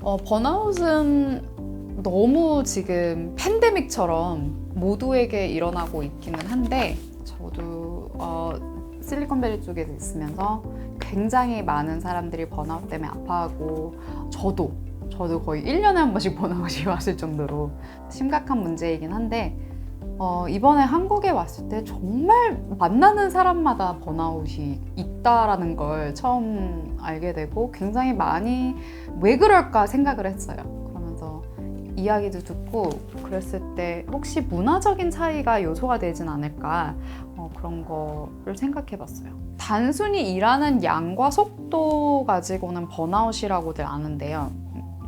번아웃은 너무 지금 팬데믹처럼 모두에게 일어나고 있기는 한데 저도 실리콘밸리 쪽에 있으면서 굉장히 많은 사람들이 번아웃 때문에 아파하고 저도 거의 1년에 한 번씩 번아웃이 왔을 정도로 심각한 문제이긴 한데 이번에 한국에 왔을 때 정말 만나는 사람마다 번아웃이 있다라는 걸 처음 알게 되고 굉장히 많이 왜 그럴까 생각을 했어요. 그러면서 이야기도 듣고 그랬을 때 혹시 문화적인 차이가 요소가 되진 않을까 그런 거를 생각해 봤어요. 단순히 일하는 양과 속도 가지고는 번아웃이라고들 아는데요.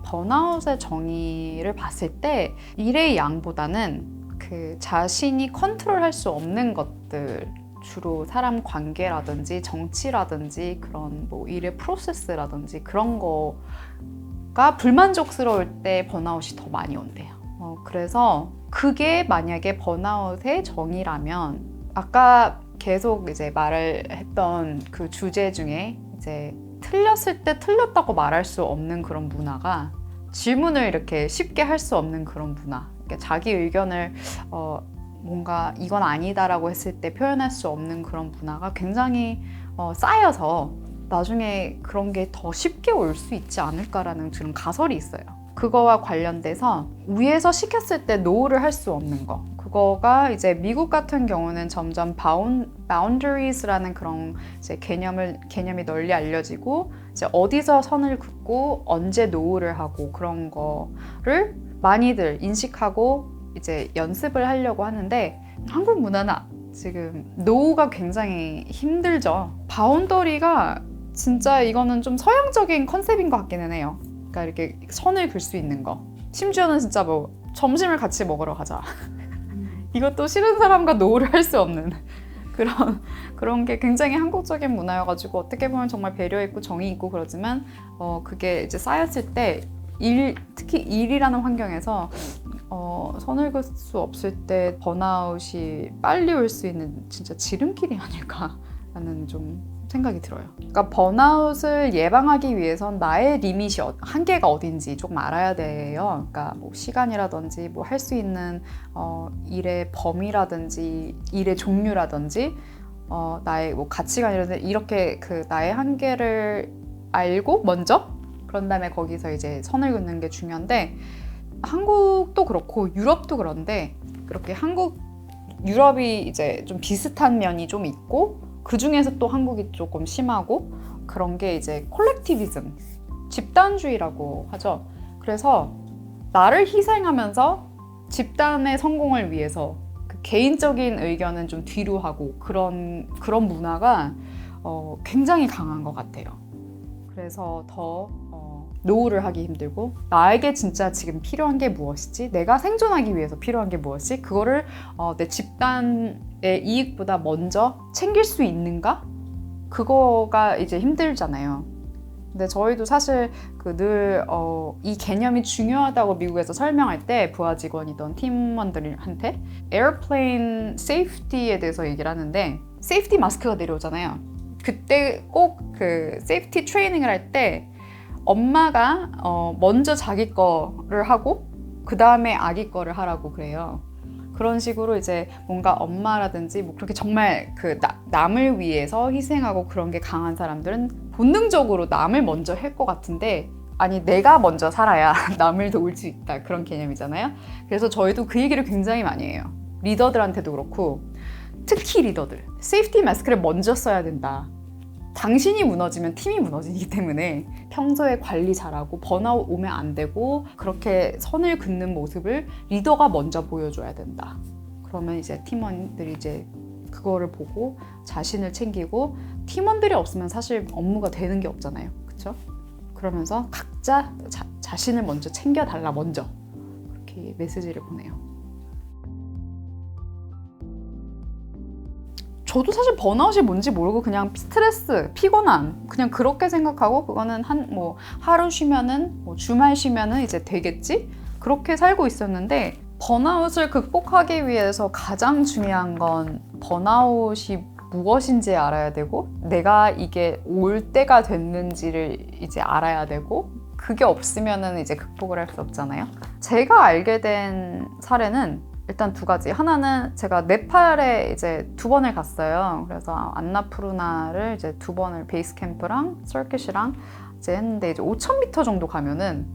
번아웃의 정의를 봤을 때 일의 양보다는 그 자신이 컨트롤할 수 없는 것들, 주로 사람 관계라든지 정치라든지 그런 뭐 일의 프로세스라든지 그런 거가 불만족스러울 때 번아웃이 더 많이 온대요. 그래서 그게 만약에 번아웃의 정의라면 아까 계속 이제 말을 했던 그 주제 중에 이제 틀렸을 때 틀렸다고 말할 수 없는 그런 문화가 질문을 이렇게 쉽게 할 수 없는 그런 문화, 그러니까 자기 의견을 뭔가 이건 아니다라고 했을 때 표현할 수 없는 그런 문화가 굉장히 쌓여서 나중에 그런 게 더 쉽게 올 수 있지 않을까라는 그런 가설이 있어요. 그거와 관련돼서 위에서 시켰을 때 노를 할 수 없는 거, 그거가 이제 미국 같은 경우는 점점 boundaries라는 그런 이제 개념이 널리 알려지고 이제 어디서 선을 긋고 언제 노를 하고 그런 거를 많이들 인식하고 이제 연습을 하려고 하는데 한국 문화는 지금 노가 굉장히 힘들죠. 바운더리가 진짜 이거는 좀 서양적인 컨셉인 것 같기는 해요. 그러니까 이렇게 선을 긋을 수 있는 거. 심지어는 진짜 뭐 점심을 같이 먹으러 가자. 이것도 싫은 사람과 노를 할 수 없는 그런 게 굉장히 한국적인 문화여가지고 어떻게 보면 정말 배려 있고 정이 있고 그러지만 그게 이제 쌓였을 때 특히 일이라는 환경에서 선을 그을 수 없을 때 번아웃이 빨리 올 수 있는 진짜 지름길이 아닐까라는 좀 생각이 들어요. 그러니까 번아웃을 예방하기 위해선 나의 리밋이 한계가 어딘지 조금 알아야 돼요. 그러니까 뭐 시간이라든지 뭐 할 수 있는 일의 범위라든지 일의 종류라든지 나의 뭐 가치관이라든지 이렇게 그 나의 한계를 알고 먼저 그런 다음에 거기서 이제 선을 긋는 게 중요한데 한국도 그렇고 유럽도 그런데 그렇게 유럽이 이제 좀 비슷한 면이 좀 있고 그 중에서 또 한국이 조금 심하고 그런 게 이제 콜렉티비즘, 집단주의라고 하죠. 그래서 나를 희생하면서 집단의 성공을 위해서 그 개인적인 의견은 좀 뒤로 하고 그런 문화가 굉장히 강한 것 같아요. 그래서 더 노후를 하기 힘들고 나에게 진짜 지금 필요한 게 무엇이지? 내가 생존하기 위해서 필요한 게 무엇이지? 그거를 내 집단의 이익보다 먼저 챙길 수 있는가? 그거가 이제 힘들잖아요. 근데 저희도 사실 늘 이 개념이 중요하다고 미국에서 설명할 때 부하 직원이던 팀원들한테 에어플레인 세이프티에 대해서 얘기를 하는데 세이프티 마스크가 내려오잖아요. 그때 꼭 그 세이프티 트레이닝을 할 때 엄마가 먼저 자기 거를 하고 그 다음에 아기 거를 하라고 그래요. 그런 식으로 이제 뭔가 엄마라든지 뭐 그렇게 정말 그 남을 위해서 희생하고 그런 게 강한 사람들은 본능적으로 남을 먼저 할 것 같은데 아니 내가 먼저 살아야 남을 도울 수 있다 그런 개념이잖아요. 그래서 저희도 그 얘기를 굉장히 많이 해요. 리더들한테도 그렇고 특히 리더들 세이프티 마스크를 먼저 써야 된다. 당신이 무너지면 팀이 무너지기 때문에 평소에 관리 잘하고 번아웃 오면 안 되고 그렇게 선을 긋는 모습을 리더가 먼저 보여줘야 된다. 그러면 이제 팀원들이 이제 그거를 보고 자신을 챙기고 팀원들이 없으면 사실 업무가 되는 게 없잖아요. 그렇죠? 그러면서 각자 자신을 먼저 챙겨달라 먼저 그렇게 메시지를 보내요. 저도 사실 번아웃이 뭔지 모르고 그냥 스트레스, 피곤함 그냥 그렇게 생각하고 그거는 하루 쉬면은 주말 쉬면은 이제 되겠지? 그렇게 살고 있었는데 번아웃을 극복하기 위해서 가장 중요한 건 번아웃이 무엇인지 알아야 되고 내가 이게 올 때가 됐는지를 이제 알아야 되고 그게 없으면은 이제 극복을 할 수 없잖아요. 제가 알게 된 사례는 일단 두 가지. 하나는 제가 네팔에 이제 2번을 갔어요. 그래서 안나푸르나를 이제 2번을 베이스 캠프랑 서킷이랑 이제 했는데, 이제 5,000m 정도 가면은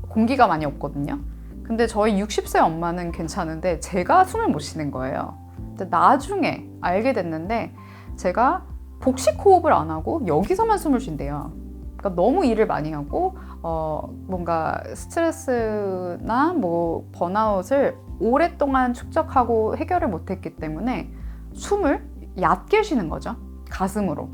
공기가 많이 없거든요. 근데 저희 60세 엄마는 괜찮은데 제가 숨을 못 쉬는 거예요. 근데 나중에 알게 됐는데, 제가 복식 호흡을 안 하고 여기서만 숨을 쉰대요. 그러니까 너무 일을 많이 하고 뭔가 스트레스나 뭐 번아웃을 오랫동안 축적하고 해결을 못했기 때문에 숨을 얕게 쉬는 거죠. 가슴으로.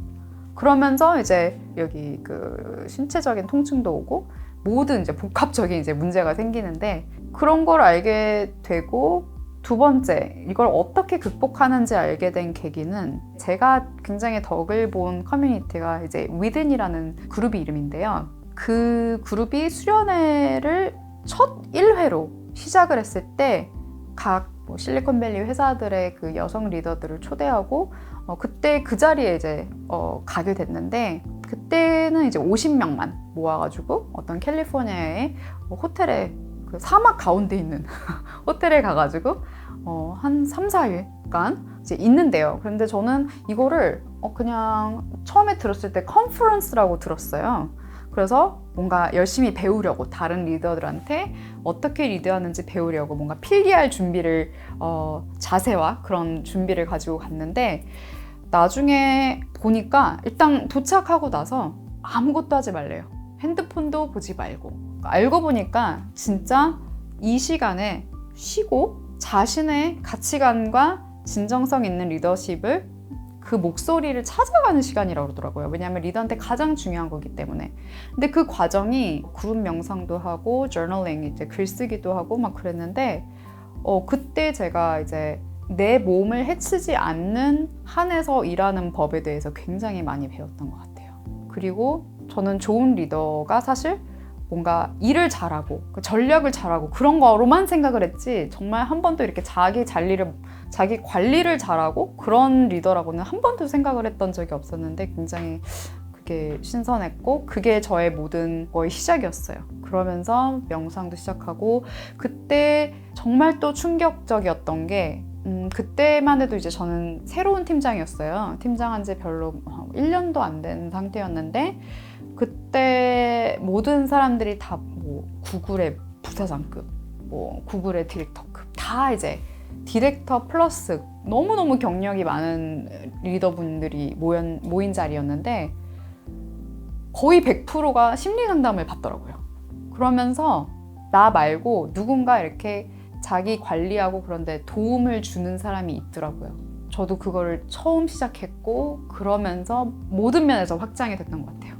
그러면서 이제 여기 그 신체적인 통증도 오고 모든 이제 복합적인 이제 문제가 생기는데, 그런 걸 알게 되고, 두 번째, 이걸 어떻게 극복하는지 알게 된 계기는, 제가 굉장히 덕을 본 커뮤니티가 이제 Within이라는 그룹이 이름인데요. 그 그룹이 수련회를 첫 1회로 시작을 했을 때 각 실리콘밸리 회사들의 그 여성 리더들을 초대하고 그때 그 자리에 이제 가게 됐는데, 그때는 이제 50명만 모아가지고 어떤 캘리포니아의 호텔에, 그 사막 가운데 있는 호텔에 가가지고 한 3, 4일간 이제 있는데요. 그런데 저는 이거를 그냥 처음에 들었을 때 컨퍼런스라고 들었어요. 그래서 뭔가 열심히 배우려고, 다른 리더들한테 어떻게 리드하는지 배우려고 뭔가 필기할 준비를, 자세와 그런 준비를 가지고 갔는데, 나중에 보니까 일단 도착하고 나서 아무것도 하지 말래요. 핸드폰도 보지 말고. 알고 보니까 진짜 이 시간에 쉬고 자신의 가치관과 진정성 있는 리더십을, 그 목소리를 찾아가는 시간이라고 그러더라고요. 왜냐하면 리더한테 가장 중요한 거기 때문에. 근데 그 과정이 그룹 명상도 하고 저널링, 이제 글쓰기도 하고 막 그랬는데, 그때 제가 이제 내 몸을 해치지 않는 한에서 일하는 법에 대해서 굉장히 많이 배웠던 것 같아요. 그리고 저는 좋은 리더가 사실 뭔가 일을 잘하고 전략을 잘하고 그런 거로만 생각을 했지, 정말 한 번도 이렇게 자기 관리를 잘하고 그런 리더라고는 한 번도 생각을 했던 적이 없었는데, 굉장히 그게 신선했고, 그게 저의 모든 거의 시작이었어요. 그러면서 명상도 시작하고, 그때 정말 또 충격적이었던 게, 그때만 해도 이제 저는 새로운 팀장이었어요. 팀장한 지 별로 1년도 안 된 상태였는데, 그때 모든 사람들이 다 뭐 구글의 부사장급, 뭐 구글의 디렉터급, 다 이제 디렉터 플러스 너무너무 경력이 많은 리더분들이 모인 자리였는데, 거의 100%가 심리 상담을 받더라고요. 그러면서 나 말고 누군가 이렇게 자기 관리하고 그런데 도움을 주는 사람이 있더라고요. 저도 그거를 처음 시작했고, 그러면서 모든 면에서 확장이 됐던 것 같아요.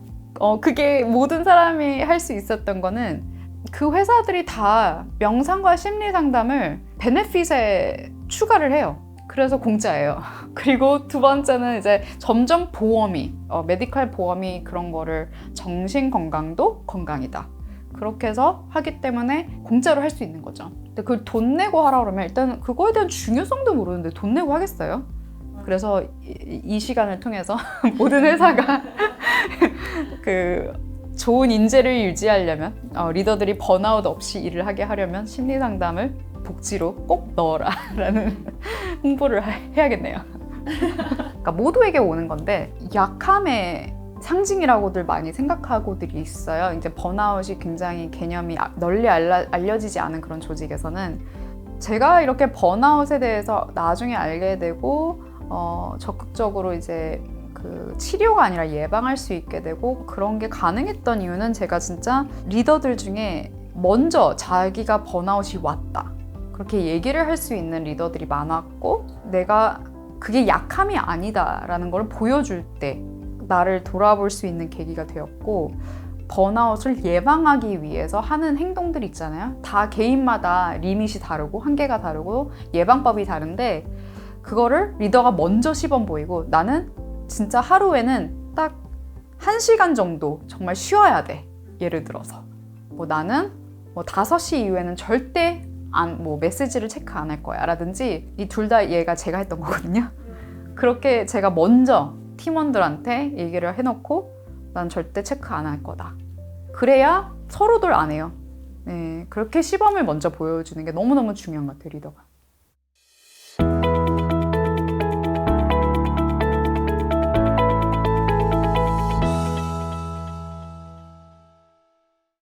그게 모든 사람이 할 수 있었던 거는, 그 회사들이 다 명상과 심리 상담을 베네핏에 추가를 해요. 그래서 공짜예요. 그리고 두 번째는 이제 점점 보험이, 메디컬 보험이 그런 거를, 정신 건강도 건강이다, 그렇게 해서 하기 때문에 공짜로 할 수 있는 거죠. 근데 그걸 돈 내고 하라 그러면 일단 그거에 대한 중요성도 모르는데 돈 내고 하겠어요? 그래서 이 시간을 통해서 모든 회사가 그 좋은 인재를 유지하려면, 리더들이 번아웃 없이 일을 하게 하려면 심리 상담을 복지로 꼭 넣어라 라는 홍보를 해야겠네요. 그러니까 모두에게 오는 건데, 약함의 상징이라고들 많이 생각하고들 있어요. 이제 번아웃이 굉장히 개념이 널리 알려지지 않은 그런 조직에서는, 제가 이렇게 번아웃에 대해서 나중에 알게 되고 적극적으로 이제 그 치료가 아니라 예방할 수 있게 되고 그런 게 가능했던 이유는, 제가 진짜 리더들 중에 먼저 자기가 번아웃이 왔다 그렇게 얘기를 할 수 있는 리더들이 많았고, 내가 그게 약함이 아니다라는 걸 보여줄 때 나를 돌아볼 수 있는 계기가 되었고, 번아웃을 예방하기 위해서 하는 행동들 있잖아요. 다 개인마다 리밋이 다르고 한계가 다르고 예방법이 다른데, 그거를 리더가 먼저 시범 보이고, 나는 진짜 하루에는 딱 1시간 정도 정말 쉬어야 돼. 예를 들어서 나는 5시 이후에는 절대 메시지를 체크 안 할 거야 라든지, 이 둘 다 얘가 제가 했던 거거든요. 그렇게 제가 먼저 팀원들한테 얘기를 해놓고, 난 절대 체크 안 할 거다. 그래야 서로들 안 해요. 네, 그렇게 시범을 먼저 보여주는 게 너무너무 중요한 것 같아요, 리더가.